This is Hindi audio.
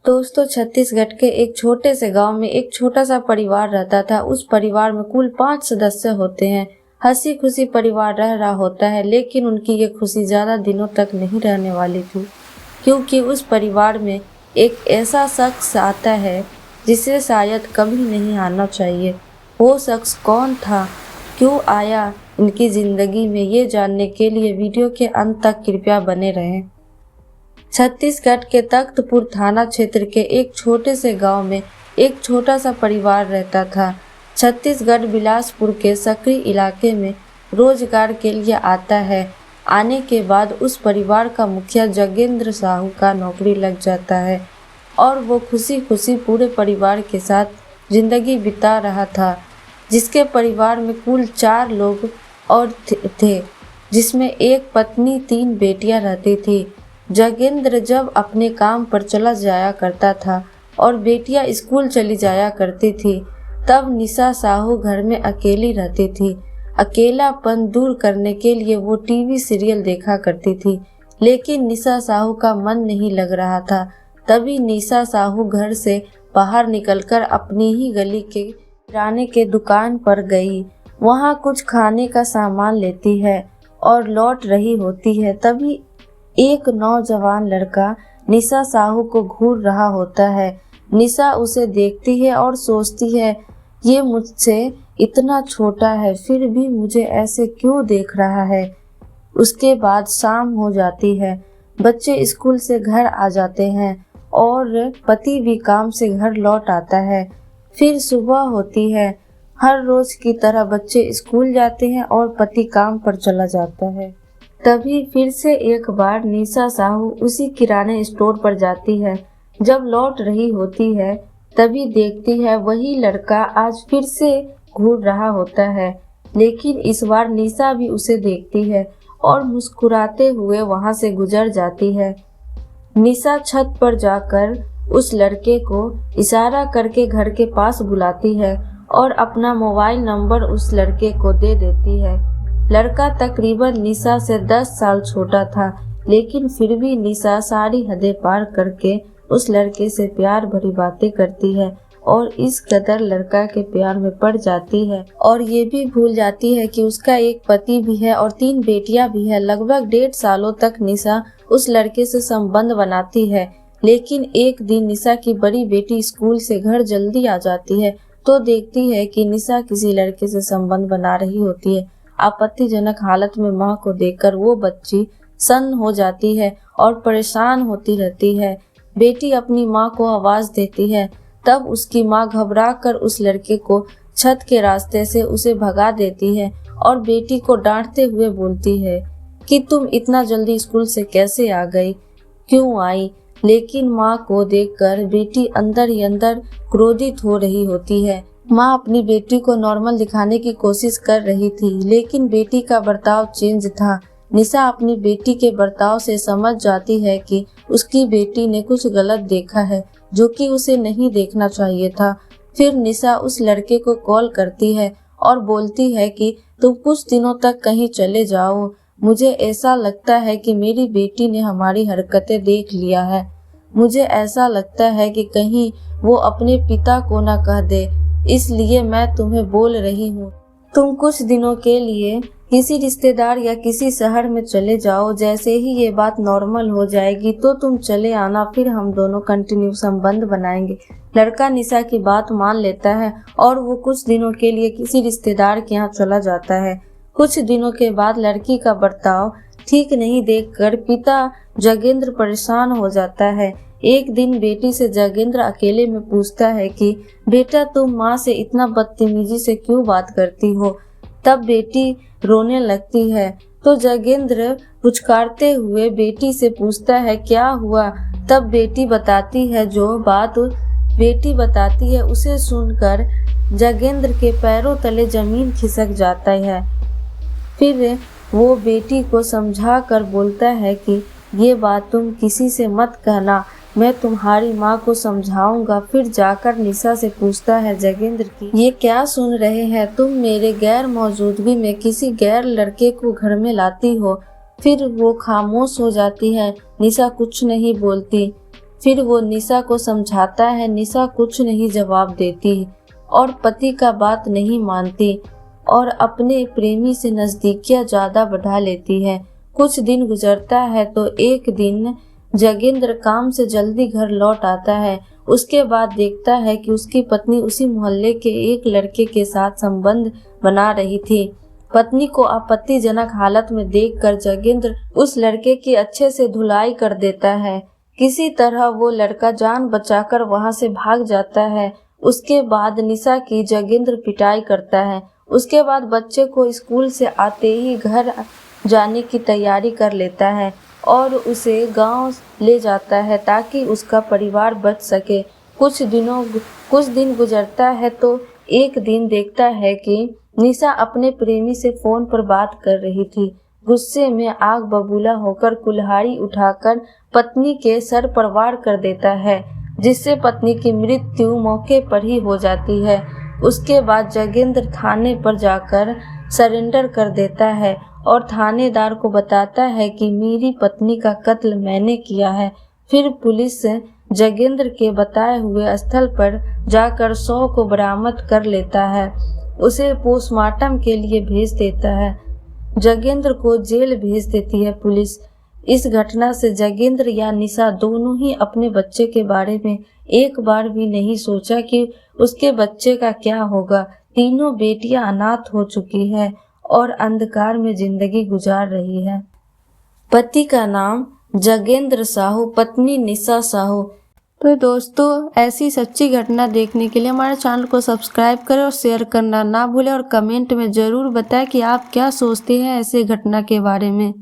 दोस्तों, छत्तीसगढ़ के एक छोटे से गांव में एक छोटा सा परिवार रहता था। उस परिवार में कुल 5 सदस्य होते हैं। हंसी खुशी परिवार रह रहा होता है, लेकिन उनकी ये खुशी ज्यादा दिनों तक नहीं रहने वाली थी, क्योंकि उस परिवार में एक ऐसा शख्स आता है जिसे शायद कभी नहीं आना चाहिए। वो शख्स कौन था, क्यों आया इनकी जिंदगी में, ये जानने के लिए वीडियो के अंत तक कृपया बने रहें। छत्तीसगढ़ के तख्तपुर थाना क्षेत्र के एक छोटे से गांव में एक छोटा सा परिवार रहता था। छत्तीसगढ़ बिलासपुर के सकरी इलाके में रोजगार के लिए आता है। आने के बाद उस परिवार का मुखिया जगेंद्र साहू का नौकरी लग जाता है और वो खुशी खुशी पूरे परिवार के साथ जिंदगी बिता रहा था। जिसके परिवार में कुल 4 लोग और थे, जिसमें एक पत्नी 3 बेटियां रहती थी। जगेंद्र जब अपने काम पर चला जाया करता था और बेटियां स्कूल चली जाया करती थी, तब निशा साहू घर में अकेली रहती थी। अकेलापन दूर करने के लिए वो टीवी सीरियल देखा करती थी, लेकिन निशा साहू का मन नहीं लग रहा था। तभी निशा साहू घर से बाहर निकलकर अपनी ही गली के किराने के दुकान पर गई। वहाँ कुछ खाने का सामान लेती है और लौट रही होती है। तभी एक नौजवान लड़का निशा साहू को घूर रहा होता है। निशा उसे देखती है और सोचती है, ये मुझसे इतना छोटा है, फिर भी मुझे ऐसे क्यों देख रहा है। उसके बाद शाम हो जाती है, बच्चे स्कूल से घर आ जाते हैं और पति भी काम से घर लौट आता है। फिर सुबह होती है। हर रोज की तरह बच्चे स्कूल जाते हैं और पति काम पर चला जाता है। तभी फिर से एक बार निशा साहू उसी किराने स्टोर पर जाती है। जब लौट रही होती है, तभी देखती है वही लड़का आज फिर से घूर रहा होता है, लेकिन इस बार निशा भी उसे देखती है और मुस्कुराते हुए वहां से गुजर जाती है। निशा छत पर जाकर उस लड़के को इशारा करके घर के पास बुलाती है और अपना मोबाइल नंबर उस लड़के को दे देती है। लड़का तकरीबन निशा से 10 साल छोटा था, लेकिन फिर भी निशा सारी हदें पार करके उस लड़के से प्यार भरी बातें करती है और इस कदर लड़का के प्यार में पड़ जाती है और ये भी भूल जाती है कि उसका एक पति भी है और 3 बेटियां भी है। लगभग 1.5 सालों तक निशा उस लड़के से संबंध बनाती है, लेकिन एक दिन निशा की बड़ी बेटी स्कूल से घर जल्दी आ जाती है तो देखती है कि निशा किसी लड़के से संबंध बना रही होती है। आपत्तिजनक हालत में मां को देखकर वो बच्ची सन्न हो जाती है और परेशान होती रहती है। बेटी अपनी मां को आवाज देती है, तब उसकी मां घबराकर उस लड़के को छत के रास्ते से उसे भगा देती है और बेटी को डांटते हुए बोलती है कि तुम इतना जल्दी स्कूल से कैसे आ गई, क्यों आई। लेकिन मां को देखकर बेटी अंदर ही अंदर क्रोधित हो रही होती है। माँ अपनी बेटी को नॉर्मल दिखाने की कोशिश कर रही थी, लेकिन बेटी का बर्ताव चेंज था। निशा अपनी बेटी के बर्ताव से समझ जाती है कि उसकी बेटी ने कुछ गलत देखा है, जो कि उसे नहीं देखना चाहिए था। फिर निशा उस लड़के को कॉल करती है और बोलती है कि तुम कुछ दिनों तक कहीं चले जाओ। मुझे ऐसा लगता है कि मेरी बेटी ने हमारी हरकतें देख लिया है। मुझे ऐसा लगता है कि कहीं वो अपने पिता को न कह दे, इसलिए मैं तुम्हें बोल रही हूँ, तुम कुछ दिनों के लिए किसी रिश्तेदार या किसी शहर में चले जाओ। जैसे ही ये बात नॉर्मल हो जाएगी तो तुम चले आना, फिर हम दोनों कंटिन्यू संबंध बनाएंगे। लड़का निशा की बात मान लेता है और वो कुछ दिनों के लिए किसी रिश्तेदार के यहाँ चला जाता है। कुछ दिनों के बाद लड़की का बर्ताव ठीक नहीं देखकर पिता जगेंद्र परेशान हो जाता है। एक दिन बेटी से जगेंद्र अकेले में पूछता है कि बेटा, तुम माँ से इतना बदतमीजी से क्यों बात करती हो। तब बेटी रोने लगती है तो जगेंद्र पुचकारते हुए बेटी से पूछता है क्या हुआ। तब बेटी बताती है, जो बात बेटी बताती है उसे सुनकर जगेंद्र के पैरों तले जमीन खिसक जाता है। फिर वो बेटी को समझा कर बोलता है कि ये बात तुम किसी से मत कहना, मैं तुम्हारी माँ को समझाऊंगा। फिर जाकर निशा से पूछता है जगेंद्र की ये क्या सुन रहे हैं, तुम मेरे गैर मौजूदगी में किसी गैर लड़के को घर में लाती हो। फिर वो खामोश हो जाती है, निशा कुछ नहीं बोलती। फिर वो निशा को समझाता है। निशा कुछ नहीं जवाब देती और पति का बात नहीं मानती और अपने प्रेमी से नजदीकियां ज्यादा बढ़ा लेती है। कुछ दिन गुजरता है तो एक दिन जगेंद्र काम से जल्दी घर लौट आता है। उसके बाद देखता है कि उसकी पत्नी उसी मोहल्ले के एक लड़के के साथ संबंध बना रही थी। पत्नी को आपत्तिजनक हालत में देखकर जगेंद्र उस लड़के की अच्छे से धुलाई कर देता है। किसी तरह वो लड़का जान बचाकर वहां से भाग जाता है। उसके बाद निशा की जगेंद्र पिटाई करता है। उसके बाद बच्चे को स्कूल से आते ही घर जाने की तैयारी कर लेता है और उसे गांव ले जाता है ताकि उसका परिवार बच सके। कुछ दिन गुजरता है तो एक दिन देखता है कि निशा अपने प्रेमी से फोन पर बात कर रही थी। गुस्से में आग बबूला होकर कुल्हाड़ी उठाकर पत्नी के सर पर वार कर देता है, जिससे पत्नी की मृत्यु मौके पर ही हो जाती है। उसके बाद जगेंद्र थाने पर जाकर सरेंडर कर देता है और थानेदार को बताता है कि मेरी पत्नी का कत्ल मैंने किया है। फिर पुलिस जगेंद्र के बताए हुए स्थल पर जाकर शव को बरामद कर लेता है। उसे पोस्टमार्टम के लिए भेज देता है। जगेंद्र को जेल भेज देती है पुलिस। इस घटना से जगेंद्र या निशा दोनों ही अपने बच्चे के बारे में एक बार भी नहीं सोचा कि उसके बच्चे का क्या होगा। तीनों बेटियां अनाथ हो चुकी है और अंधकार में जिंदगी गुजार रही है। पति का नाम जगेंद्र साहू, पत्नी निशा साहू। तो दोस्तों, ऐसी सच्ची घटना देखने के लिए हमारे चैनल को सब्सक्राइब करें और शेयर करना ना भूलें और कमेंट में ज़रूर बताएं कि आप क्या सोचते हैं ऐसे घटना के बारे में।